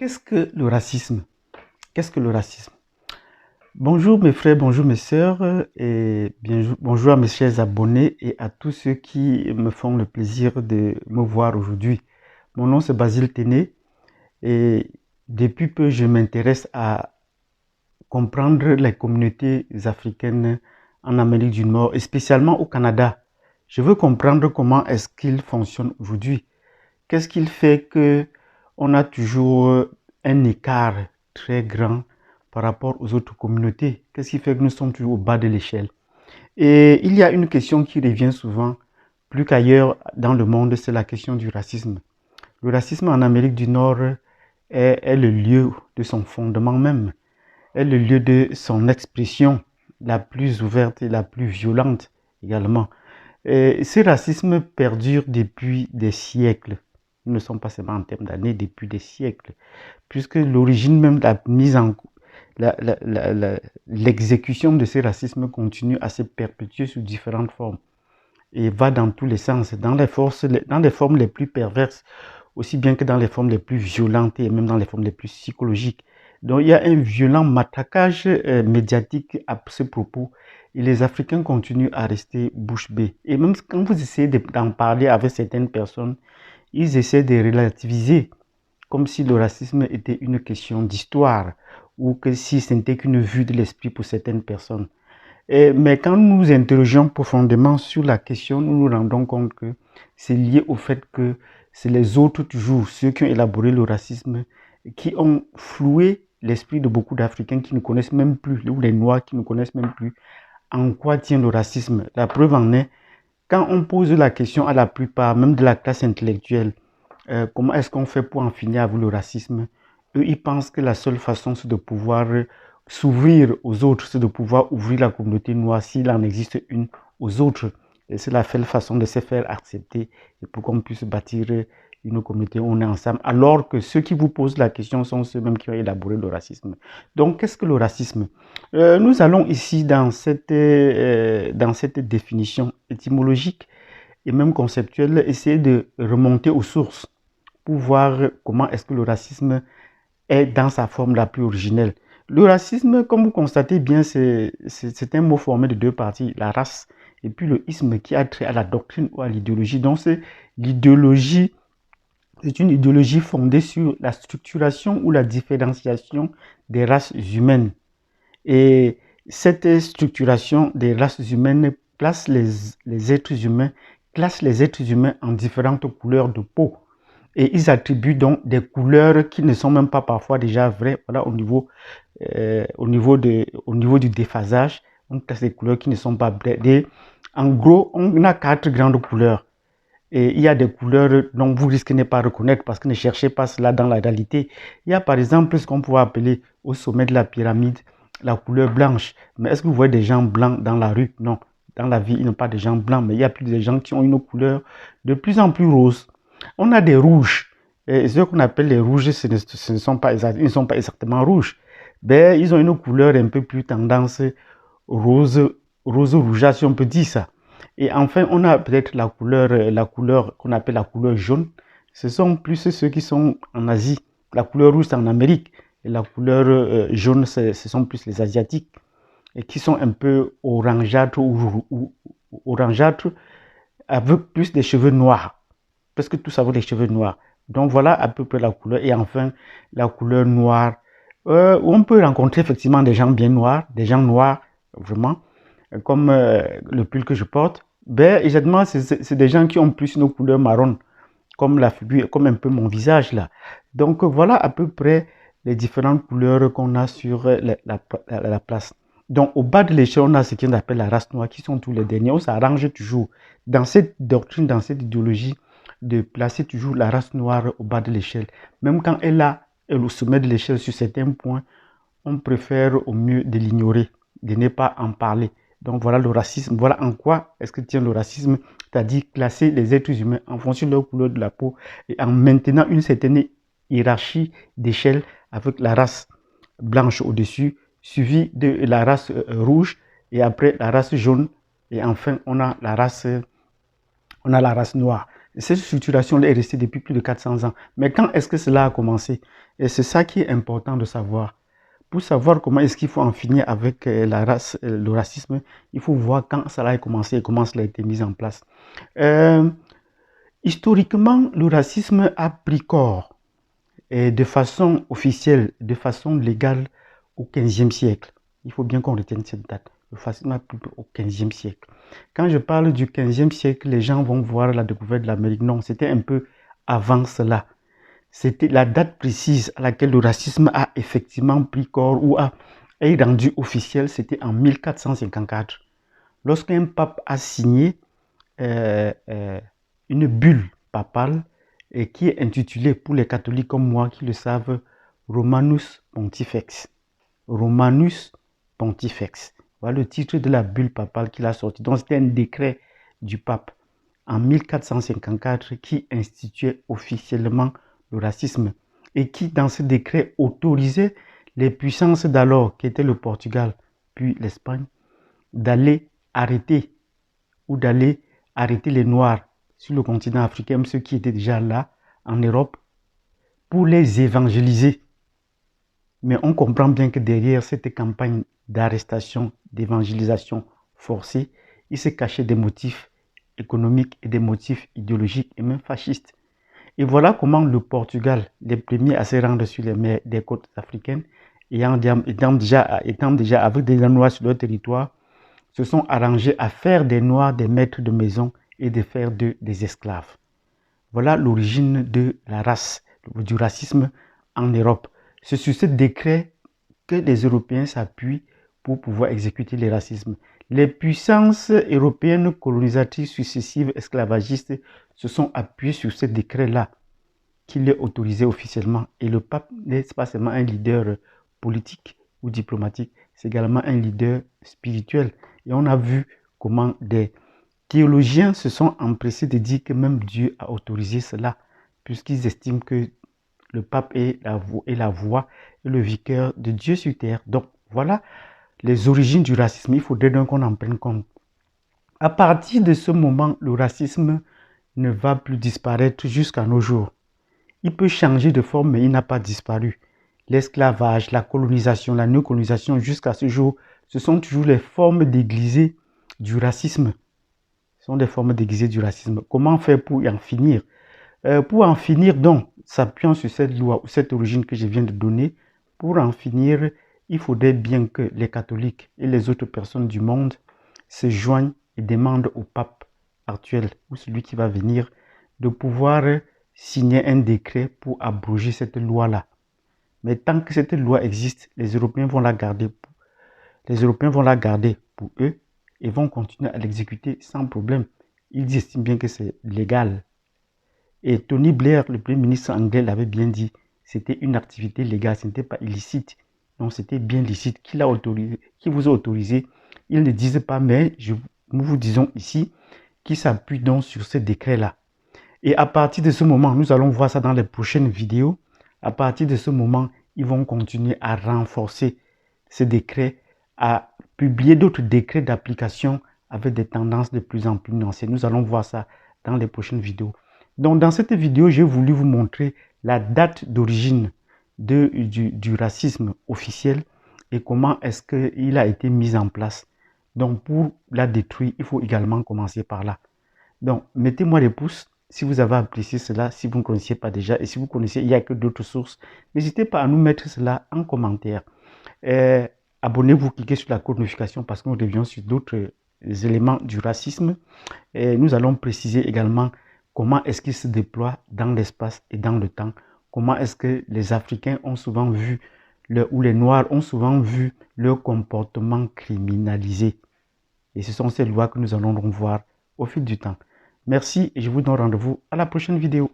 Qu'est-ce que le racisme? Qu'est-ce que le racisme? Bonjour mes frères, bonjour mes sœurs et bonjour à mes chers abonnés et à tous ceux qui me font le plaisir de me voir aujourd'hui. Mon nom c'est Basile Téné et depuis peu je m'intéresse à comprendre les communautés africaines en Amérique du Nord et spécialement au Canada. Je veux comprendre comment est-ce qu'ils fonctionnent aujourd'hui. Qu'est-ce qui fait que on a toujours un écart très grand par rapport aux autres communautés? Qu'est-ce qui fait que nous sommes toujours au bas de l'échelle? Et il y a une question qui revient souvent, plus qu'ailleurs dans le monde, c'est la question du racisme. Le racisme en Amérique du Nord est le lieu de son fondement même, est le lieu de son expression la plus ouverte et la plus violente également. Et ce racisme perdure depuis des siècles. Nous ne sommes pas seulement en termes d'années, depuis des siècles, puisque l'origine même de la mise en l'exécution de ce racisme continue à se perpétuer sous différentes formes et va dans tous les sens, dans les formes les plus perverses, aussi bien que dans les formes les plus violentes et même dans les formes les plus psychologiques. Donc il y a un violent matraquage médiatique à ce propos et les Africains continuent à rester bouche bée. Et même quand vous essayez d'en parler avec certaines personnes, ils essaient de relativiser comme si le racisme était une question d'histoire ou que si ce n'était qu'une vue de l'esprit pour certaines personnes. Mais quand nous nous interrogeons profondément sur la question, nous nous rendons compte que c'est lié au fait que c'est les autres toujours, ceux qui ont élaboré le racisme, qui ont floué l'esprit de beaucoup d'Africains qui ne connaissent même plus, ou les Noirs qui ne connaissent même plus, en quoi tient le racisme. La preuve en est, quand on pose la question à la plupart, même de la classe intellectuelle, comment est-ce qu'on fait pour en finir avec le racisme? Eux, ils pensent que la seule façon, c'est de pouvoir s'ouvrir aux autres, c'est de pouvoir ouvrir la communauté noire, s'il en existe une, aux autres. Et c'est la seule façon de se faire accepter et pour qu'on puisse bâtir une communauté où on est ensemble, alors que ceux qui vous posent la question sont ceux-mêmes qui ont élaboré le racisme. Donc, qu'est-ce que le racisme? Nous allons ici, dans cette définition étymologique et même conceptuelle, essayer de remonter aux sources pour voir comment est-ce que le racisme est dans sa forme la plus originelle. Le racisme, comme vous constatez bien, c'est un mot formé de deux parties, la race et puis le isme qui a trait à la doctrine ou à l'idéologie. Donc c'est l'idéologie, c'est une idéologie fondée sur la structuration ou la différenciation des races humaines. Et cette structuration des races humaines classe les êtres humains en différentes couleurs de peau. Et ils attribuent donc des couleurs qui ne sont même pas parfois déjà vraies. Voilà, au niveau du déphasage, on classe des couleurs qui ne sont pas vraies. En gros, on a 4 grandes couleurs. Et il y a des couleurs dont vous risquez de ne pas reconnaître parce que ne cherchez pas cela dans la réalité. Il y a par exemple ce qu'on pourrait appeler au sommet de la pyramide la couleur blanche. Mais est-ce que vous voyez des gens blancs dans la rue? Non. Dans la vie, il n'y a pas de gens blancs, mais il y a plus de gens qui ont une couleur de plus en plus rose. On a des rouges. Et ceux qu'on appelle les rouges, ils ne sont pas exactement rouges. Ben, ils ont une couleur un peu plus tendance rose rougeâtre, si on peut dire ça. Et enfin, on a peut-être la couleur qu'on appelle la couleur jaune. Ce sont plus ceux qui sont en Asie. La couleur rouge, c'est en Amérique. Et la couleur jaune, ce sont plus les Asiatiques. Et qui sont un peu orangeâtres ou orangeâtres avec plus des cheveux noirs. Presque tous avec des cheveux noirs. Donc voilà à peu près la couleur. Et enfin, la couleur noire. Où on peut rencontrer effectivement des gens bien noirs, des gens noirs, vraiment, comme le pull que je porte. Ben, exactement, c'est des gens qui ont plus une couleur marron, comme la figure, comme un peu mon visage là. Donc voilà à peu près les différentes couleurs qu'on a sur la place. Donc au bas de l'échelle, on a ce qu'on appelle la race noire, qui sont tous les derniers. On s'arrange toujours dans cette doctrine, dans cette idéologie, de placer toujours la race noire au bas de l'échelle. Même quand elle est au sommet de l'échelle sur certains points, on préfère au mieux de l'ignorer, de ne pas en parler. Donc voilà le racisme, voilà en quoi est-ce que tient le racisme, c'est-à-dire classer les êtres humains en fonction de leur couleur de la peau et en maintenant une certaine hiérarchie d'échelle avec la race blanche au-dessus, suivie de la race rouge et après la race jaune et enfin on a la race noire. Cette structuration est restée depuis plus de 400 ans. Mais quand est-ce que cela a commencé? Et c'est ça qui est important de savoir. Pour savoir comment est-ce qu'il faut en finir avec la race, le racisme, il faut voir quand cela a commencé et comment cela a été mis en place. Euh, Historiquement, le racisme a pris corps de façon officielle, de façon légale au XVe siècle. Il faut bien qu'on retienne cette date. Le racisme a pris corps au XVe siècle. Quand je parle du XVe siècle, les gens vont voir la découverte de l'Amérique. Non, c'était un peu avant cela. C'était la date précise à laquelle le racisme a effectivement pris corps ou est rendu officiel, c'était en 1454. Lorsqu'un pape a signé euh, euh, une bulle papale qui est intitulée, pour les catholiques comme moi qui le savent, Romanus Pontifex. Romanus Pontifex. Voilà le titre de la bulle papale qu'il a sorti. Donc c'était un décret du pape en 1454 qui instituait officiellement le racisme et qui, dans ce décret, autorisait les puissances d'alors, qui étaient le Portugal, puis l'Espagne, d'aller arrêter les Noirs sur le continent africain, même ceux qui étaient déjà là, en Europe, pour les évangéliser. Mais on comprend bien que derrière cette campagne d'arrestation, d'évangélisation forcée, il se cachait des motifs économiques et des motifs idéologiques et même fascistes. Et voilà comment le Portugal, les premiers à se rendre sur les mers des côtes africaines, étant déjà avec des Noirs sur leur territoire, se sont arrangés à faire des Noirs des maîtres de maison et de faire d'eux des esclaves. Voilà l'origine de la race, du racisme en Europe. C'est sur ce décret que les Européens s'appuient pour pouvoir exécuter le racisme. Les puissances européennes colonisatrices successives esclavagistes se sont appuyées sur ce décret-là qui l'est autorisé officiellement. Et le pape n'est pas seulement un leader politique ou diplomatique, c'est également un leader spirituel. Et on a vu comment des théologiens se sont empressés de dire que même Dieu a autorisé cela, puisqu'ils estiment que le pape est la voix et le vicaire de Dieu sur terre. Donc voilà les origines du racisme. Il faudrait donc qu'on en prenne compte. À partir de ce moment, le racisme ne va plus disparaître jusqu'à nos jours. Il peut changer de forme, mais il n'a pas disparu. L'esclavage, la colonisation, la néocolonisation, jusqu'à ce jour, ce sont toujours les formes déguisées du racisme. Ce sont des formes déguisées du racisme. Comment faire pour en finir? Pour en finir, donc, s'appuyant sur cette loi ou cette origine que je viens de donner, pour en finir, il faudrait bien que les catholiques et les autres personnes du monde se joignent et demandent au pape actuel ou celui qui va venir de pouvoir signer un décret pour abroger cette loi-là. Mais tant que cette loi existe, les Européens vont la garder pour eux et vont continuer à l'exécuter sans problème. Ils estiment bien que c'est légal. Et Tony Blair, le Premier ministre anglais, l'avait bien dit. C'était une activité légale, ce n'était pas illicite. Donc c'était bien licite. Qui vous a autorisé? Ils ne disent pas, mais nous vous disons ici qu'ils s'appuient donc sur ce décret-là. Et à partir de ce moment, nous allons voir ça dans les prochaines vidéos. À partir de ce moment, ils vont continuer à renforcer ce décret, à publier d'autres décrets d'application avec des tendances de plus en plus nuancées. Nous allons voir ça dans les prochaines vidéos. Donc, dans cette vidéo, j'ai voulu vous montrer la date d'origine du racisme officiel et comment est-ce qu'il a été mis en place. Donc, pour la détruire, il faut également commencer par là. Donc, mettez-moi des pouces si vous avez apprécié cela, si vous ne connaissiez pas déjà, et si vous connaissez, il n'y a que d'autres sources. N'hésitez pas à nous mettre cela en commentaire. Abonnez-vous, cliquez sur la cloche de notification parce que nous reviens sur d'autres éléments du racisme. Et nous allons préciser également comment est-ce qu'il se déploie dans l'espace et dans le temps. Comment est-ce que les Africains ont souvent vu, ou les Noirs ont souvent vu leur comportement criminalisé. Et ce sont ces lois que nous allons donc voir au fil du temps. Merci et je vous donne rendez-vous à la prochaine vidéo.